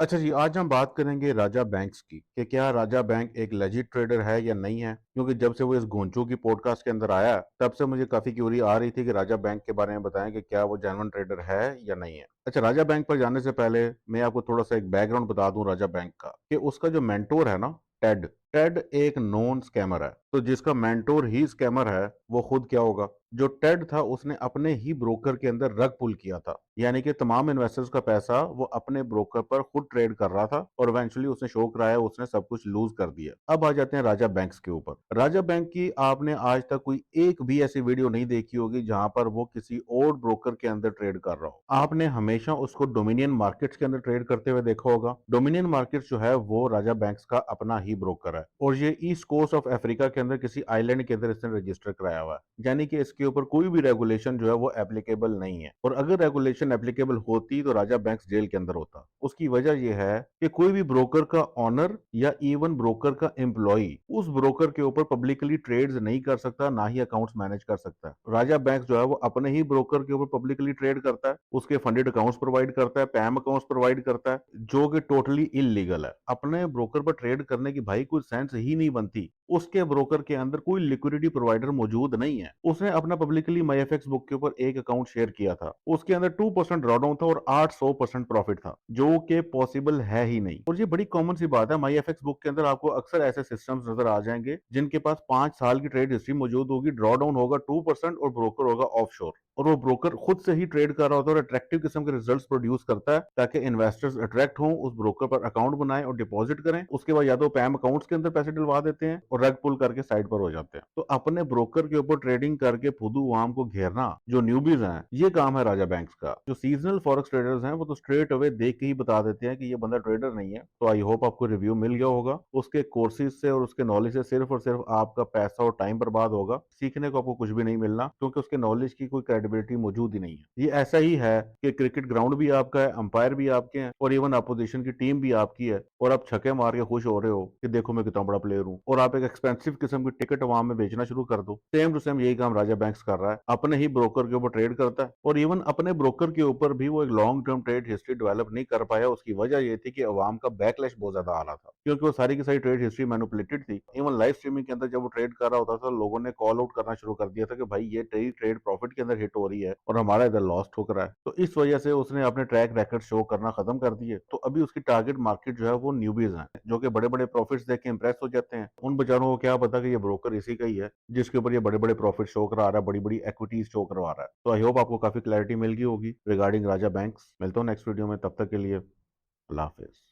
अच्छा जी, आज हम बात करेंगे राजा बैंक्स की कि क्या राजा बैंक एक लेजिट ट्रेडर है या नहीं है? क्योंकि जब से वो इस घोंचू की पॉडकास्ट के अंदर आया, तब से मुझे काफ़ी क्यूरी आ रही थी कि राजा बैंक के बारे में बताएँ कि क्या वो जेन्युइन ट्रेडर है या नहीं है? अच्छा, राजा बैंक पर जाने से पहले मैं आपको थोड़ा-सा एक बैकग्राउंड बता दूँ राजा बैंक का, कि उसका जो मेंटर है ना, टेड, टेड एक नोन स्कैमर है। तो जिसका मेंटर ही स्कैमर है, वो खुद क्या होगा? जो टेड था उसने अपने ही ब्रोकर के अंदर रग पुल किया था। यानी कि तमाम इन्वेस्टर्स का पैसा वो अपने ब्रोकर पर खुद ट्रेड कर रहा था और इवेंचुअली उसने शो कराया उसने सब कुछ लूज कर दिया। अब आ जाते हैं राजा बैंक्स के ऊपर। राजा बैंक की आपने आज तक कोई एक भी ऐसी वीडियो नहीं देखी होगी जहां पर वो किसी और ब्रोकर के अंदर ट्रेड कर रहा हो। आपने हमेशा उसको डोमिनियन मार्केट्स के अंदर ट्रेड करते हुए देखा होगा। डोमिनियन मार्केट्स जो है वो राजा बैंक्स का अपना ही ब्रोकर है और ये ईस्ट कोस्ट ऑफ अफ्रीका के अंदर किसी आइलैंड के अंदर इसने रजिस्टर कराया हुआ है। यानी कि इसके ऊपर कोई भी रेगुलेशन जो है वो एप्लीकेबल नहीं है और अगर रेगुलेशन एप्लीकेबल होती तो राजा बैंक्स जेल के अंदर होता। उसकी वजह यह है कि कोई भी ब्रोकर का ऑनर या इवन ब्रोकर का एम्प्लॉय उस ब्रोकर के ऊपर पब्लिकली ट्रेड्स नहीं कर सकता, ना ही अकाउंट्स मैनेज कर सकता है। राजा बैंक जो है वो अपने ही ब्रोकर के ऊपर पब्लिकली ट्रेड करता है, उसके फंडेड अकाउंट्स प्रोवाइड करता है, पैम अकाउंट्स प्रोवाइड करता है, जो कि टोटली इलीगल है। अपने ब्रोकर पर ट्रेड करने की भाई कोई सेंस ही नहीं बनती। उसके ब्रोकर के अंदर कोई लिक्विडिटी प्रोवाइडर मौजूद नहीं है। उसने अपना पब्लिकली माईएफएक्स बुक के ऊपर एक अकाउंट शेयर किया था, उसके अंदर 2% ड्रॉडाउन था और 800% प्रॉफिट था, जो कि पॉसिबल है ही नहीं। और ये बड़ी कॉमन सी बात है, माईएफएक्स बुक के अंदर आपको अक्सर ऐसे सिस्टम्स नजर आ जाएंगे जिनके पास 5 साल की ट्रेड हिस्ट्री मौजूद होगी, ड्रॉडाउन होगा 2% और ब्रोकर होगा ऑफशोर, और वो ब्रोकर खुद से ही ट्रेड कर रहा होता है और अट्रैक्टिव किस्म के रिजल्ट्स प्रोड्यूस करता है ताकि इन्वेस्टर्स अट्रैक्ट हों, उस ब्रोकर पर अकाउंट बनाएं और डिपॉजिट करें। उसके बाद या तो पैम अकाउंट्स के अंदर पैसे डलवा देते हैं और रग पुल करके साइड पर हो जाते हैं। तो अपने ब्रोकर के ऊपर ट्रेडिंग करके फुदू वाम को घेरना जो न्यूबीज हैं, ये काम है राजा बैंक्स का। जो सीजनल फॉरेक्स ट्रेडर्स हैं वो तो स्ट्रेट अवे देख के ही बता देते हैं कि ये बंदा ट्रेडर नहीं है। तो आई होप आपको रिव्यू मिल गया होगा। उसके कोर्सेज से और उसके नॉलेज से सिर्फ और सिर्फ आपका पैसा और टाइम बर्बाद होगा, सीखने को आपको कुछ भी नहीं मिलना, क्योंकि उसके नॉलेज की कोई क्रेडिबिलिटी मौजूद ही नहीं है। ये ऐसा ही है कि क्रिकेट ग्राउंड भी आपका है, अंपायर भी आपके हैं और इवन अपोजिशन की टीम भी आपकी है, और आप छक्के मार के खुश हो रहे हो कि देखो मैं कितना बड़ा प्लेयर हूँ, और आप एक एक्सपेंसिव किस्म की टिकट वहां में बेचना शुरू कर दो। सेम टू सेम यही काम राजा बैंक्स कर रहा है, अपने ही ब्रोकर के ऊपर ट्रेड करता है और इवन अपने ब्रोकर के ऊपर भी वो एक long term trade history develop नहीं कर पाया। उसकी वजह ये थी कि अवाम का बैकलैश बहुत ज्यादा आ रहा था, क्योंकि वो सारी की सारी ट्रेड हिस्ट्री मैनिपुलेटेड थी। इवन लाइव स्ट्रीमिंग के अंदर जब वो ट्रेड कर रहा होता था, लोगों ने कॉल आउट करना शुरू कर दिया था कि भाई ये तेरी ट्रेड प्रॉफिट के अंदर हिट हो रही है और हमारा इधर लॉस ठोक रहा है। तो इस वजह से उसने अपने ट्रैक रिकॉर्ड शो करना खत्म कर दिए। तो अभी उसकी टारगेट मार्केट जो है वो न्यूबीज हैं, जो कि बड़े बड़े प्रॉफिट्स देख के इंप्रेस हो जाते हैं। उन बेचारों को क्या पता कि ये ब्रोकर इसी का ही है जिसके ऊपर ये बड़े बड़े प्रॉफिट शो करा रहा है, बड़ी बड़ी इक्विटीज शो करवा रहा है। तो आई होप आपको काफी क्लैरिटी मिल गई होगी रिगार्डिंग राजा बैंक्स। मिलता हूँ नेक्स्ट वीडियो में, तब तक के लिए अल्लाह हाफिज।